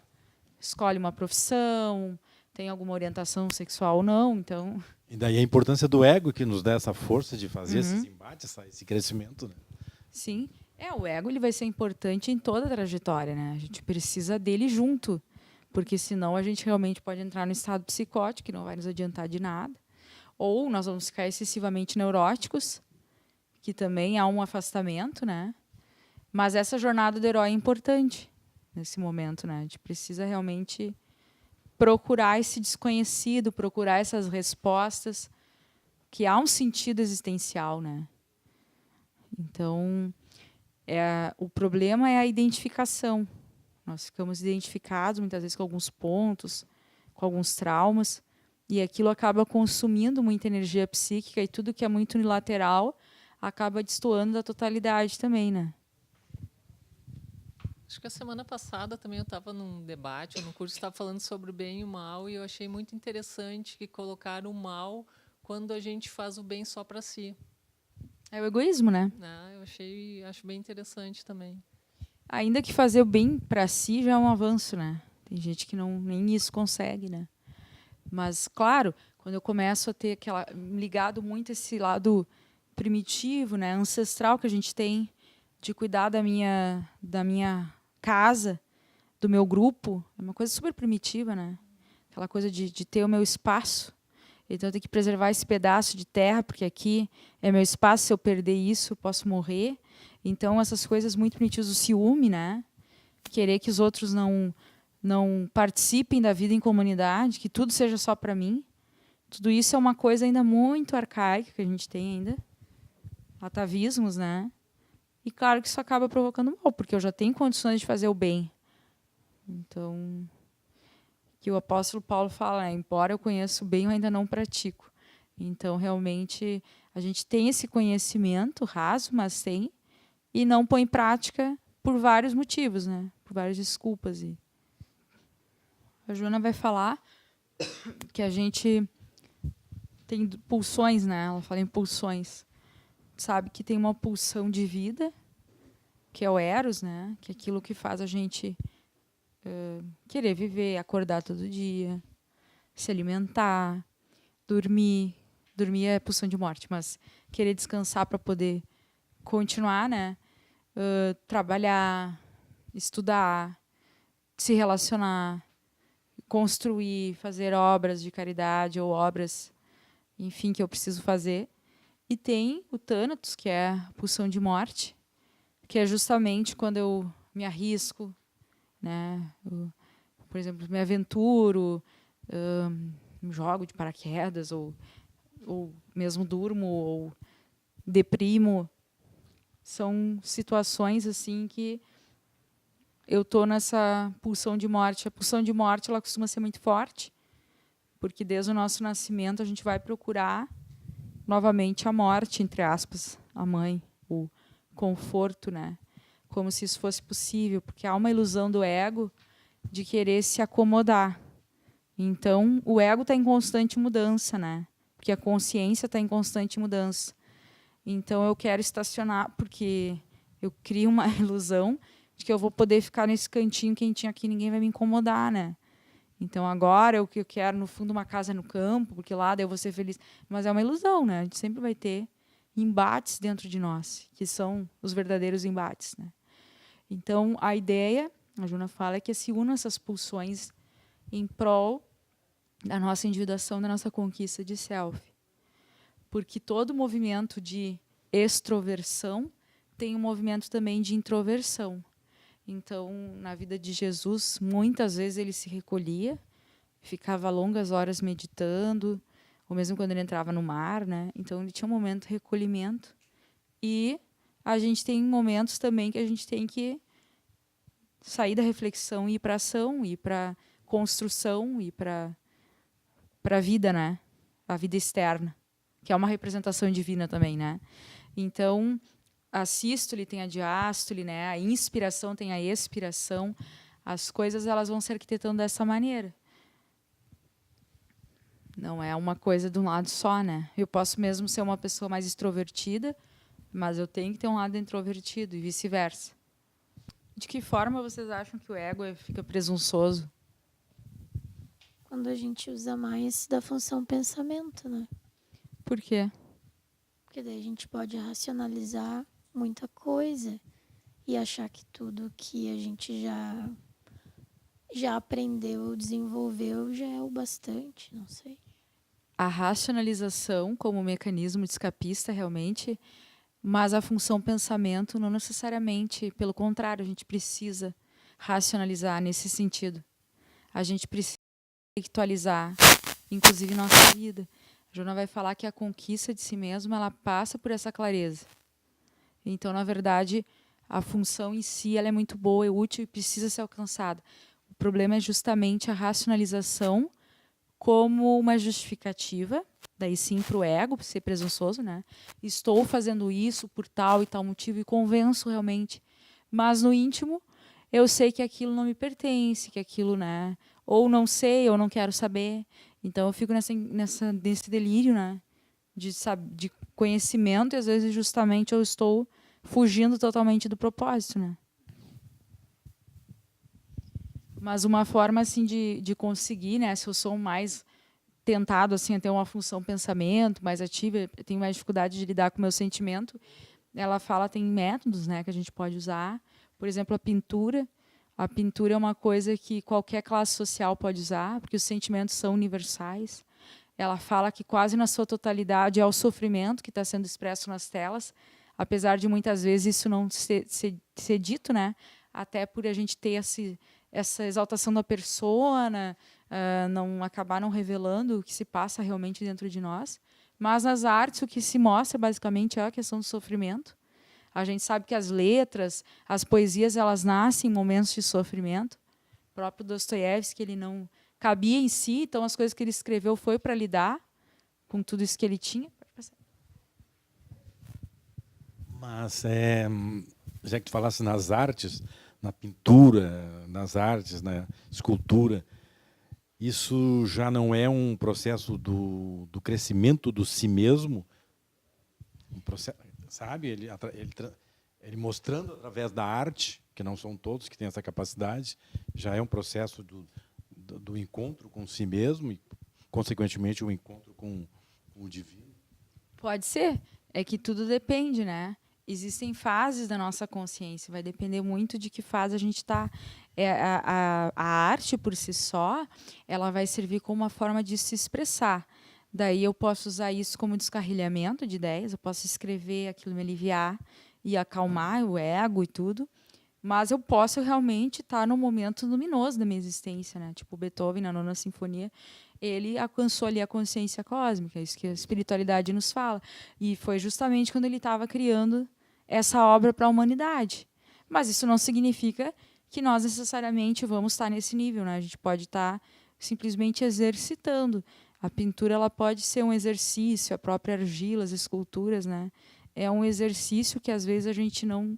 escolhe uma profissão, tem alguma orientação sexual ou não, então... E daí a importância do ego que nos dá essa força de fazer esses embates, esse crescimento, né? Sim. O ego ele vai ser importante em toda a trajetória, né? A gente precisa dele junto, porque senão a gente realmente pode entrar no estado psicótico, que não vai nos adiantar de nada. Ou nós vamos ficar excessivamente neuróticos, que também há um afastamento, né? Mas essa jornada do herói é importante nesse momento, né? A gente precisa realmente procurar esse desconhecido, procurar essas respostas, que há um sentido existencial, né? Então, o problema é a identificação. Nós ficamos identificados, muitas vezes, com alguns pontos, com alguns traumas, e aquilo acaba consumindo muita energia psíquica, e tudo que é muito unilateral acaba destoando da totalidade também, né? Acho que a semana passada também eu estava num debate, ou num curso, estava falando sobre o bem e o mal, e eu achei muito interessante que colocaram o mal quando a gente faz o bem só para si. É o egoísmo, né? Acho bem interessante também. Ainda que fazer o bem para si já é um avanço, né? Tem gente que nem isso consegue, né? Mas, claro, quando eu começo a ter ligado muito esse lado primitivo, né, ancestral que a gente tem, de cuidar da minha casa, do meu grupo, é uma coisa super primitiva, né? Aquela coisa de ter o meu espaço. Então, eu tenho que preservar esse pedaço de terra, porque aqui é meu espaço, se eu perder isso, eu posso morrer. Então, essas coisas muito primitivas, o ciúme, né? Querer que os outros não participem da vida em comunidade, que tudo seja só para mim. Tudo isso é uma coisa ainda muito arcaica que a gente tem ainda. Atavismos, né? E claro que isso acaba provocando mal, porque eu já tenho condições de fazer o bem. Então, que o apóstolo Paulo fala, né? Embora eu conheça o bem, eu ainda não pratico. Então, realmente, a gente tem esse conhecimento raso, mas tem, e não põe em prática por vários motivos, né? Por várias desculpas. E a Joana vai falar que a gente tem pulsões, né? Ela fala em pulsões. Sabe que tem uma pulsão de vida, que é o Eros, né? Que é aquilo que faz a gente querer viver, acordar todo dia, se alimentar, dormir. Dormir é pulsão de morte, mas querer descansar para poder continuar, né? Trabalhar, estudar, se relacionar, construir, fazer obras de caridade ou obras, enfim, que eu preciso fazer. E tem o Thanatos, que é a pulsão de morte, que é justamente quando eu me arrisco, né? Por exemplo, me aventuro, me jogo de paraquedas, ou mesmo durmo, ou deprimo. São situações assim que eu estou nessa pulsão de morte. A pulsão de morte ela costuma ser muito forte, porque desde o nosso nascimento a gente vai procurar novamente a morte, entre aspas, a mãe, o conforto, né? Como se isso fosse possível, porque há uma ilusão do ego de querer se acomodar. Então, o ego está em constante mudança, né? Porque a consciência está em constante mudança. Então, eu quero estacionar, porque eu crio uma ilusão de que eu vou poder ficar nesse cantinho quentinho aqui, ninguém vai me incomodar, né? Então, agora, eu quero, no fundo, uma casa no campo, porque lá daí eu vou ser feliz. Mas é uma ilusão, né? A gente sempre vai ter embates dentro de nós, que são os verdadeiros embates, né? Então, a ideia, a Juna fala, é que se unam essas pulsões em prol da nossa individuação, da nossa conquista de self. Porque todo movimento de extroversão tem um movimento também de introversão. Então, na vida de Jesus, muitas vezes ele se recolhia, ficava longas horas meditando, ou mesmo quando ele entrava no mar, né? Então, ele tinha um momento de recolhimento. E a gente tem momentos também que a gente tem que sair da reflexão e ir para a ação, ir para construção, ir para a vida, né? A vida externa, que é uma representação divina também, né? Então, a sístole tem a diástole, né? A inspiração tem a expiração. As coisas elas vão se arquitetando dessa maneira. Não é uma coisa de um lado só, né? Eu posso mesmo ser uma pessoa mais extrovertida, mas eu tenho que ter um lado introvertido e vice-versa. De que forma vocês acham que o ego fica presunçoso? quando a gente usa mais da função pensamento, né? Por quê? Porque daí a gente pode racionalizar muita coisa e achar que tudo que a gente já aprendeu, desenvolveu, já é o bastante, não sei. A racionalização como mecanismo de escapista, realmente, mas a função pensamento não necessariamente. Pelo contrário, a gente precisa racionalizar nesse sentido. A gente precisa intelectualizar, inclusive nossa vida. A Joana vai falar que a conquista de si mesmo, ela passa por essa clareza. Então, na verdade, a função em si ela é muito boa, é útil e precisa ser alcançada. O problema é justamente a racionalização como uma justificativa, daí sim para o ego, para ser presunçoso, né? Estou fazendo isso por tal e tal motivo e convenço realmente. Mas no íntimo, eu sei que aquilo não me pertence, que aquilo, né? Ou não sei, ou não quero saber. Então eu fico nesse delírio, né? De conhecimento, e às vezes justamente eu estou fugindo totalmente do propósito, né? Mas uma forma assim de conseguir, né? Se eu sou mais tentado assim a ter uma função pensamento mais ativa, eu tenho mais dificuldade de lidar com o meu sentimento. Ela fala tem métodos, né, que a gente pode usar. Por exemplo, a pintura. A pintura é uma coisa que qualquer classe social pode usar, porque os sentimentos são universais. Ela fala que quase na sua totalidade é o sofrimento que está sendo expresso nas telas, apesar de muitas vezes isso não ser dito, né? Até por a gente ter essa exaltação da persona, não acabar não revelando o que se passa realmente dentro de nós. Mas nas artes o que se mostra basicamente é a questão do sofrimento. A gente sabe que as letras, as poesias, elas nascem em momentos de sofrimento. O próprio Dostoiévski, ele não cabia em si, então as coisas que ele escreveu foi para lidar com tudo isso que ele tinha. Mas, já que tu falasse nas artes, na pintura, nas artes, na escultura, isso já não é um processo do crescimento do si mesmo? Um processo, sabe? Ele mostrando através da arte, que não são todos que têm essa capacidade, já é um processo do encontro com si mesmo e, consequentemente, o encontro com o divino. Pode ser. É que tudo depende, né? Existem fases da nossa consciência. Vai depender muito de que fase a gente está. A arte, por si só, ela vai servir como uma forma de se expressar. Daí eu posso usar isso como descarrilhamento de ideias, eu posso escrever aquilo, me aliviar e acalmar o ego e tudo, mas eu posso realmente estar no momento luminoso da minha existência, né? Tipo Beethoven, na Nona Sinfonia, ele alcançou ali a consciência cósmica, isso que a espiritualidade nos fala. E foi justamente quando ele estava criando essa obra para a humanidade. Mas isso não significa que nós necessariamente vamos estar nesse nível, né? A gente pode estar simplesmente exercitando. A pintura ela pode ser um exercício, a própria argila, as esculturas, né? É um exercício que às vezes a gente não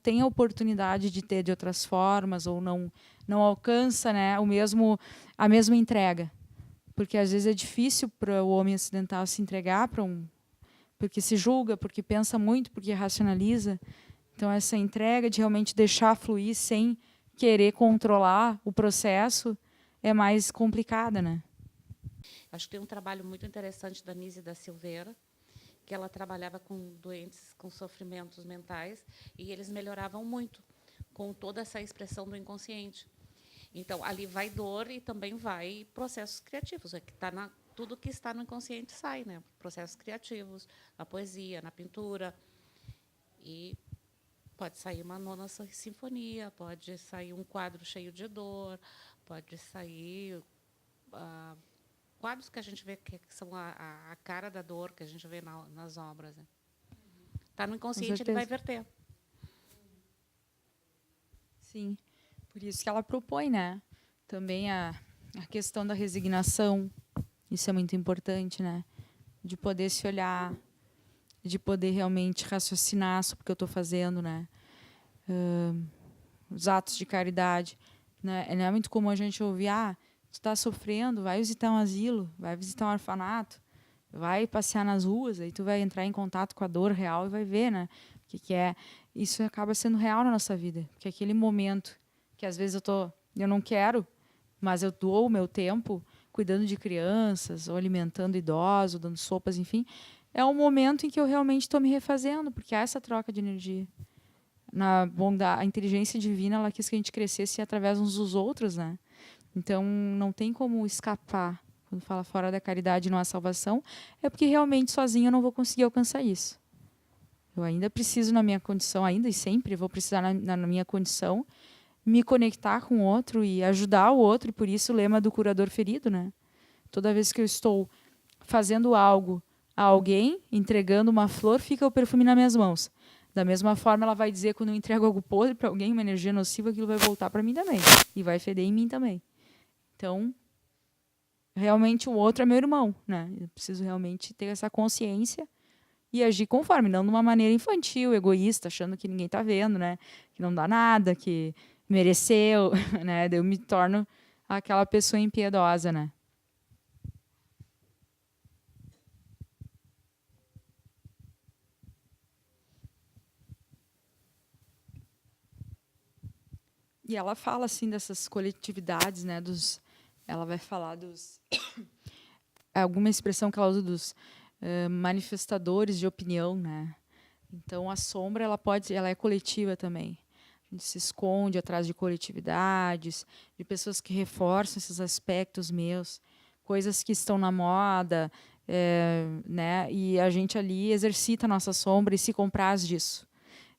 tem a oportunidade de ter de outras formas ou não alcança, né, a mesma entrega. Porque às vezes é difícil para o homem ocidental se entregar porque se julga, porque pensa muito, porque racionaliza. Então essa entrega de realmente deixar fluir sem querer controlar o processo é mais complicada, né? Acho que tem um trabalho muito interessante da Nise da Silveira, que ela trabalhava com doentes com sofrimentos mentais e eles melhoravam muito com toda essa expressão do inconsciente. Então, ali vai dor e também vai processos criativos. É que tudo que está no inconsciente sai, né? Processos criativos, na poesia, na pintura. E pode sair uma Nona Sinfonia, pode sair um quadro cheio de dor, pode sair quadros que a gente vê que são a cara da dor que a gente vê nas obras. Está no inconsciente, ele vai verter. Sim, por isso que ela propõe, né? Também a questão da resignação, isso é muito importante, né? De poder se olhar, de poder realmente raciocinar sobre o que eu estou fazendo, né? Os atos de caridade, né? Não é muito comum a gente ouvir, tu está sofrendo, vai visitar um asilo, vai visitar um orfanato, vai passear nas ruas, aí tu vai entrar em contato com a dor real e vai ver, né? O que é. Isso acaba sendo real na nossa vida, porque aquele momento que às vezes eu não quero, mas eu dou o meu tempo cuidando de crianças, ou alimentando idosos, dando sopas, enfim, é um momento em que eu realmente estou me refazendo, porque há essa troca de energia. Na bondade, a inteligência divina, ela quis que a gente crescesse através uns dos outros, né? Então, não tem como escapar. Quando fala fora da caridade não há salvação, é porque realmente sozinho eu não vou conseguir alcançar isso. Eu ainda preciso, na minha condição, ainda e sempre vou precisar, na minha condição, me conectar com o outro e ajudar o outro. E por isso o lema do curador ferido, né? Toda vez que eu estou fazendo algo a alguém, entregando uma flor, fica o perfume nas minhas mãos. Da mesma forma, ela vai dizer, quando eu entrego algo podre para alguém, uma energia nociva, aquilo vai voltar para mim também. E vai feder em mim também. Então, realmente o outro é meu irmão, né? Eu preciso realmente ter essa consciência e agir conforme, não de uma maneira infantil, egoísta, achando que ninguém está vendo, né? Que não dá nada, que mereceu, né? Daí eu me torno aquela pessoa impiedosa, né? E ela fala assim dessas coletividades, né? Ela vai falar dos alguma expressão que ela usa dos manifestadores de opinião, né? Então a sombra ela é coletiva também. A gente se esconde atrás de coletividades, de pessoas que reforçam esses aspectos meus, coisas que estão na moda, né? E a gente ali exercita a nossa sombra e se compraz disso.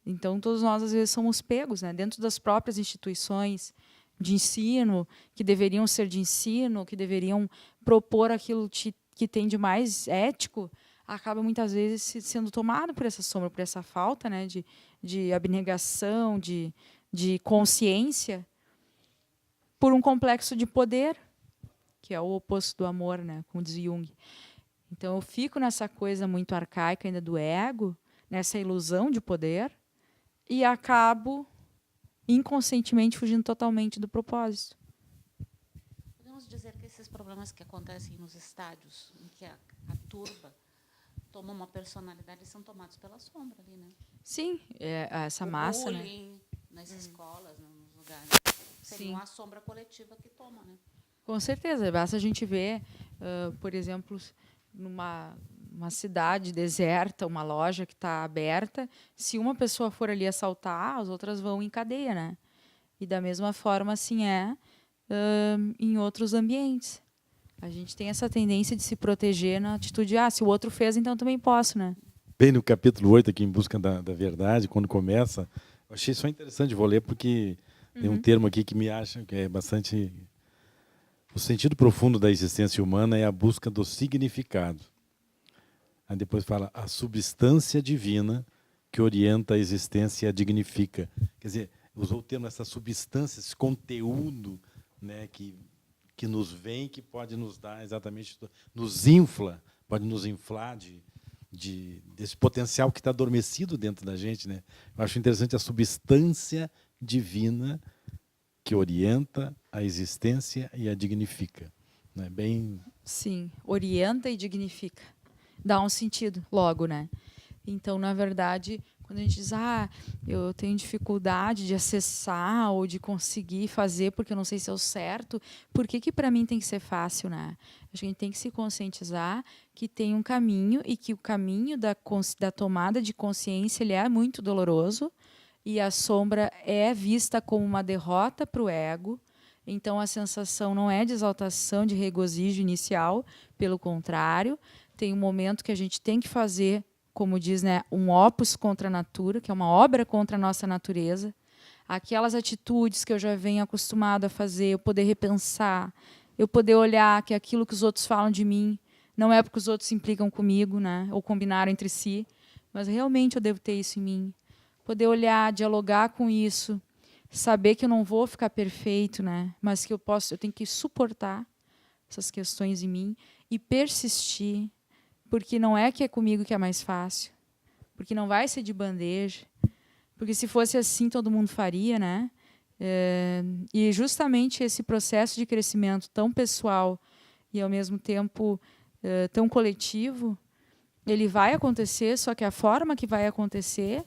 Então, todos nós, às vezes, somos pegos, né? Dentro das próprias instituições de ensino, que deveriam ser de ensino, que deveriam propor aquilo que tem de mais ético, acaba, muitas vezes, sendo tomado por essa sombra, por essa falta, né? de abnegação, de consciência, por um complexo de poder, que é o oposto do amor, né? Como diz Jung. Então, eu fico nessa coisa muito arcaica ainda do ego, nessa ilusão de poder, e acabo inconscientemente fugindo totalmente do propósito. Podemos dizer que esses problemas que acontecem nos estádios, em que a turba toma uma personalidade, são tomados pela sombra ali, né? Sim, essa massa, né? Bullying, nas escolas, nos lugares. Seria Sim. uma sombra coletiva que toma, né? Com certeza. Basta a gente ver, por exemplo, numa cidade deserta, uma loja que está aberta, se uma pessoa for ali assaltar, as outras vão em cadeia, né? E da mesma forma, assim em outros ambientes. A gente tem essa tendência de se proteger na atitude, se o outro fez, então também posso, né? Bem no capítulo 8, aqui, Em Busca da Verdade, quando começa, eu achei só interessante, vou ler, porque tem um termo aqui que me acha que é bastante... O sentido profundo da existência humana é a busca do significado. Aí depois fala a substância divina que orienta a existência e a dignifica. Quer dizer, usou o termo essa substância, esse conteúdo, né, que nos vem, que pode nos dar exatamente, nos infla, pode nos inflar desse potencial que está adormecido dentro da gente, né? Eu acho interessante a substância divina que orienta a existência e a dignifica, né? Bem... Sim, orienta e dignifica. Dá um sentido logo, né? Então, na verdade, quando a gente diz, eu tenho dificuldade de acessar ou de conseguir fazer porque eu não sei se é o certo, por que para mim tem que ser fácil, né? A gente tem que se conscientizar que tem um caminho e que o caminho da tomada de consciência ele é muito doloroso e a sombra é vista como uma derrota para o ego. Então, a sensação não é de exaltação, de regozijo inicial, pelo contrário, tem um momento que a gente tem que fazer, como diz, né, um opus contra a natura, que é uma obra contra a nossa natureza. Aquelas atitudes que eu já venho acostumado a fazer, eu poder repensar, eu poder olhar que aquilo que os outros falam de mim não é porque os outros se implicam comigo, né, ou combinaram entre si, mas realmente eu devo ter isso em mim. Poder olhar, dialogar com isso, saber que eu não vou ficar perfeito, né, mas que eu tenho que suportar essas questões em mim e persistir, porque não é que é comigo que é mais fácil, porque não vai ser de bandeja, porque se fosse assim todo mundo faria, né? E justamente esse processo de crescimento tão pessoal e ao mesmo tempo tão coletivo, ele vai acontecer, só que a forma que vai acontecer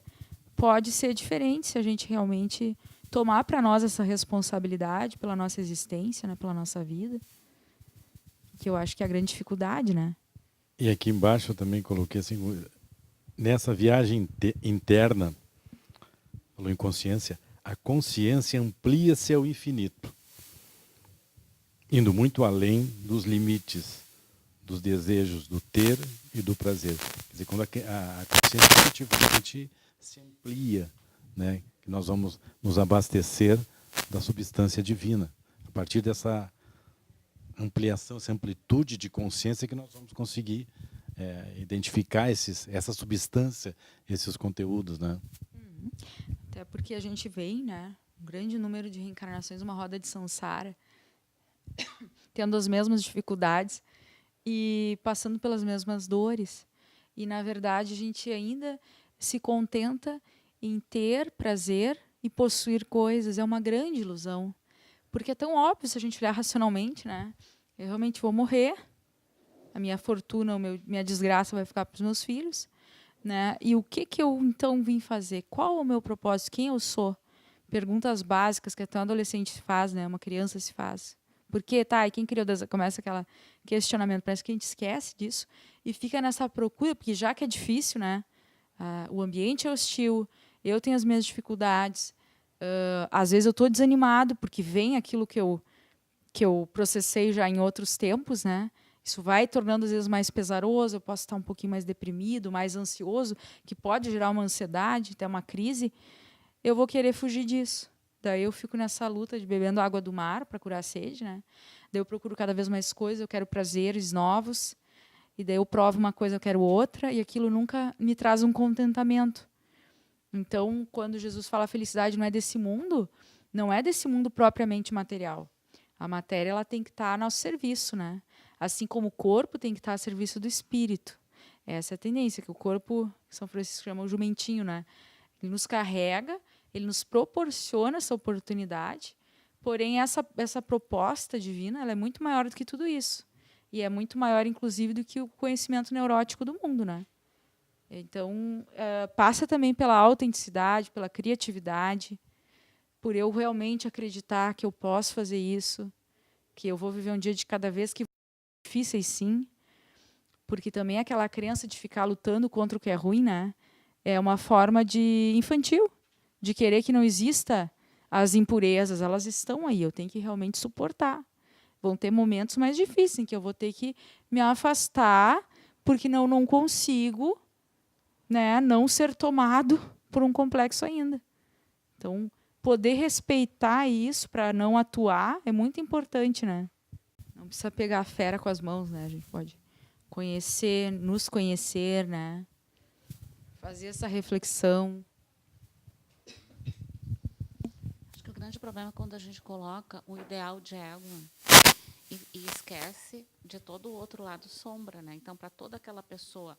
pode ser diferente se a gente realmente tomar para nós essa responsabilidade pela nossa existência, né, pela nossa vida, que eu acho que é a grande dificuldade, né? E aqui embaixo eu também coloquei assim, nessa viagem interna, falou em consciência, a consciência amplia-se ao infinito, indo muito além dos limites dos desejos do ter e do prazer. Quer dizer, quando a consciência efetivamente se amplia, né, que nós vamos nos abastecer da substância divina. A partir dessa ampliação, essa amplitude de consciência que nós vamos conseguir identificar essa substância, esses conteúdos, né? Até porque a gente vem, né, um grande número de reencarnações, uma roda de samsara, tendo as mesmas dificuldades e passando pelas mesmas dores. E, na verdade, a gente ainda se contenta em ter prazer e possuir coisas. É uma grande ilusão. Porque é tão óbvio, se a gente olhar racionalmente, né? Eu realmente vou morrer, a minha fortuna, minha desgraça vai ficar para os meus filhos, né? E o que eu, então, vim fazer? Qual é o meu propósito? Quem eu sou? Perguntas básicas que até um adolescente se faz, né? Uma criança se faz. Por quê? Tá, e quem criou Deus? Começa aquele questionamento. Parece que a gente esquece disso e fica nessa procura, porque já que é difícil, né? O ambiente é hostil, eu tenho as minhas dificuldades, às vezes eu estou desanimado, porque vem aquilo que eu processei já em outros tempos, né? Isso vai tornando, às vezes, mais pesaroso, eu posso estar um pouquinho mais deprimido, mais ansioso, que pode gerar uma ansiedade, até uma crise. Eu vou querer fugir disso. Daí eu fico nessa luta de bebendo água do mar para curar a sede, né? Daí eu procuro cada vez mais coisas, eu quero prazeres novos, e daí eu provo uma coisa, eu quero outra, e aquilo nunca me traz um contentamento. Então, quando Jesus fala a felicidade não é desse mundo, não é desse mundo propriamente material. A matéria ela tem que estar a nosso serviço, né? Assim como o corpo tem que estar a serviço do espírito. Essa é a tendência, que o corpo, São Francisco chama o jumentinho, né? Ele nos carrega, ele nos proporciona essa oportunidade, porém essa proposta divina ela é muito maior do que tudo isso. E é muito maior, inclusive, do que o conhecimento neurótico do mundo, né? Então, passa também pela autenticidade, pela criatividade, por eu realmente acreditar que eu posso fazer isso, que eu vou viver um dia de cada vez, que difíceis sim, porque também aquela crença de ficar lutando contra o que é ruim, né? É uma forma de infantil, de querer que não exista as impurezas, elas estão aí, eu tenho que realmente suportar. Vão ter momentos mais difíceis em que eu vou ter que me afastar, porque não consigo, né, não ser tomado por um complexo ainda. Então, poder respeitar isso para não atuar é muito importante, né? Não precisa pegar a fera com as mãos, né? A gente pode conhecer, nos conhecer, né? Fazer essa reflexão. Acho que o grande problema é quando a gente coloca o ideal de ego e esquece de todo o outro lado sombra, né? Então, para toda aquela pessoa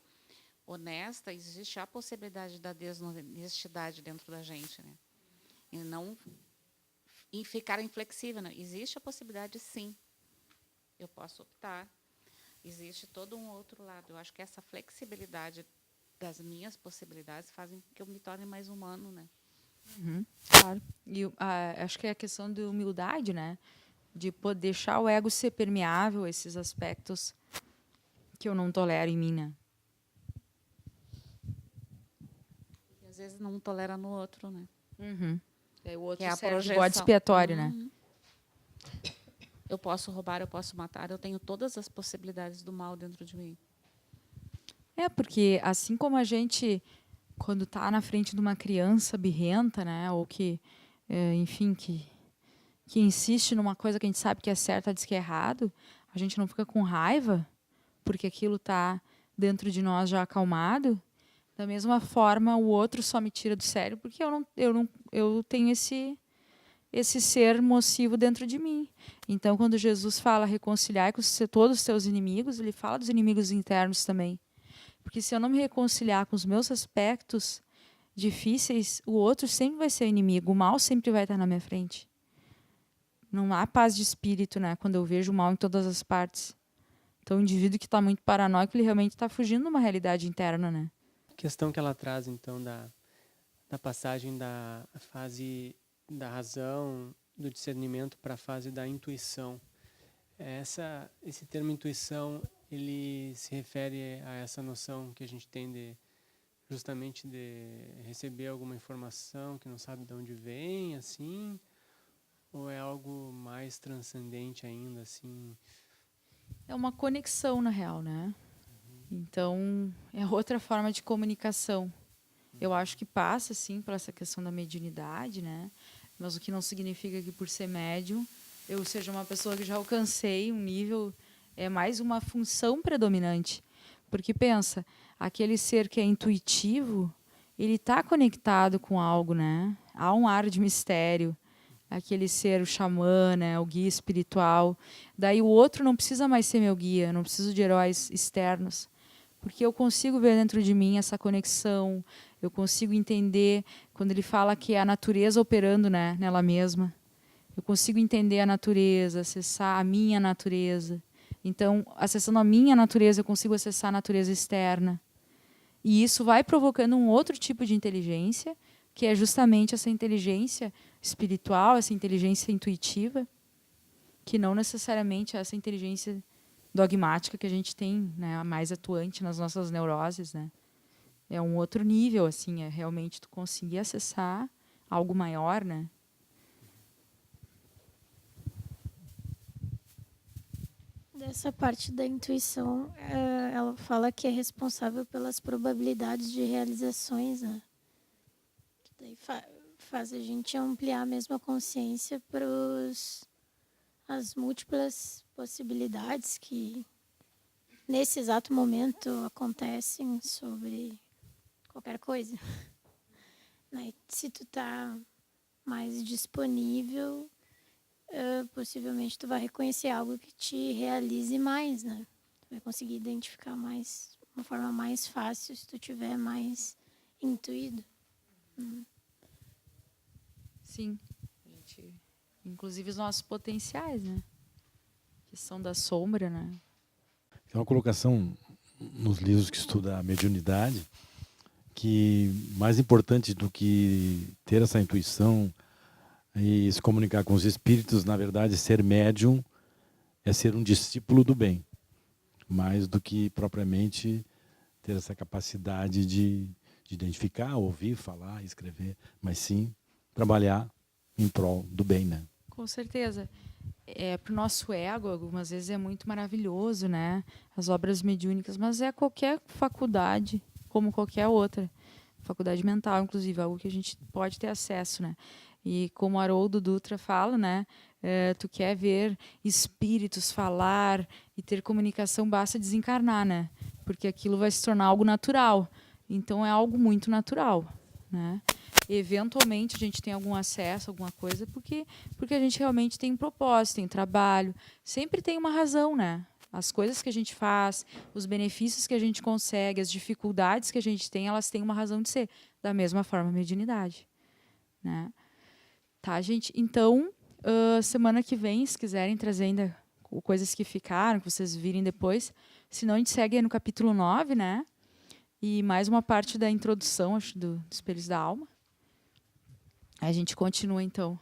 honesta, existe a possibilidade da desonestidade dentro da gente, né? E não em ficar inflexível, né? Existe a possibilidade, sim. Eu posso optar. Existe todo um outro lado. Eu acho que essa flexibilidade das minhas possibilidades fazem com que eu me torne mais humano, né? Claro. E acho que é a questão de humildade, né? De poder deixar o ego ser permeável a esses aspectos que eu não tolero em mim, né? E às vezes não tolera no outro, né? O outro Que é a serve de projeção. bode expiatório, né? Eu posso roubar, eu posso matar, eu tenho todas as possibilidades do mal dentro de mim. Porque assim como a gente, quando está na frente de uma criança birrenta, né, ou que, enfim, que insiste numa coisa que a gente sabe que é certa, diz que é errado, a gente não fica com raiva, porque aquilo está dentro de nós já acalmado. Da mesma forma, o outro só me tira do sério porque eu tenho esse ser nocivo dentro de mim. Então, quando Jesus fala reconciliar com todos os teus inimigos, ele fala dos inimigos internos também. Porque se eu não me reconciliar com os meus aspectos difíceis, o outro sempre vai ser inimigo, o mal sempre vai estar na minha frente. Não há paz de espírito, né, quando eu vejo o mal em todas as partes. Então, o indivíduo que está muito paranoico, ele realmente está fugindo de uma realidade interna, né? A questão que ela traz, então, da passagem da fase da razão, do discernimento para a fase da intuição. Esse termo intuição, ele se refere a essa noção que a gente tem justamente de receber alguma informação que não sabe de onde vem, assim, ou é algo mais transcendente ainda, assim? É uma conexão, na real, né? Então, é outra forma de comunicação. Eu acho que passa, sim, por essa questão da mediunidade, né? Mas o que não significa que, por ser médium, eu seja uma pessoa que já alcancei um nível, é mais uma função predominante. Porque, pensa, aquele ser que é intuitivo, ele está conectado com algo, né? Há um ar de mistério. Aquele ser, o xamã, né? O guia espiritual. Daí o outro não precisa mais ser meu guia, não preciso de heróis externos. Porque eu consigo ver dentro de mim essa conexão, eu consigo entender quando ele fala que é a natureza operando, né, nela mesma. Eu consigo entender a natureza, acessar a minha natureza. Então, acessando a minha natureza, eu consigo acessar a natureza externa. E isso vai provocando um outro tipo de inteligência, que é justamente essa inteligência espiritual, essa inteligência intuitiva, que não necessariamente é essa inteligência dogmática que a gente tem, né, a mais atuante nas nossas neuroses, né? É um outro nível, assim, é realmente tu conseguir acessar algo maior, né? Dessa parte da intuição, ela fala que é responsável pelas probabilidades de realizações, né? Que daí faz a gente ampliar a mesma consciência para as múltiplas possibilidades que nesse exato momento acontecem sobre qualquer coisa. Né? Se tu tá mais disponível, possivelmente tu vai reconhecer algo que te realize mais, né? Tu vai conseguir identificar mais, uma forma mais fácil se tu tiver mais intuído. Sim. Inclusive os nossos potenciais, né? Que são da sombra, né? Tem uma colocação nos livros que estuda a mediunidade que mais importante do que ter essa intuição e se comunicar com os espíritos, na verdade, ser médium é ser um discípulo do bem, mais do que propriamente ter essa capacidade de identificar, ouvir, falar, escrever, mas sim trabalhar em prol do bem, né? Com certeza. Para o nosso ego, algumas vezes é muito maravilhoso, né? As obras mediúnicas, mas é qualquer faculdade, como qualquer outra. Faculdade mental, inclusive, algo que a gente pode ter acesso, né? E como Haroldo Dutra fala, né? Tu quer ver espíritos falar e ter comunicação, basta desencarnar, né? Porque aquilo vai se tornar algo natural. Então é algo muito natural, né? Eventualmente a gente tem algum acesso, alguma coisa, porque a gente realmente tem um propósito, tem um trabalho. Sempre tem uma razão, né? As coisas que a gente faz, os benefícios que a gente consegue, as dificuldades que a gente tem, elas têm uma razão de ser. Da mesma forma, a mediunidade, né? Tá, gente? Então, semana que vem, se quiserem trazer ainda coisas que ficaram, que vocês virem depois, senão a gente segue aí no capítulo 9, né? E mais uma parte da introdução, acho, do Espelhos da Alma. Aí a gente continua, então.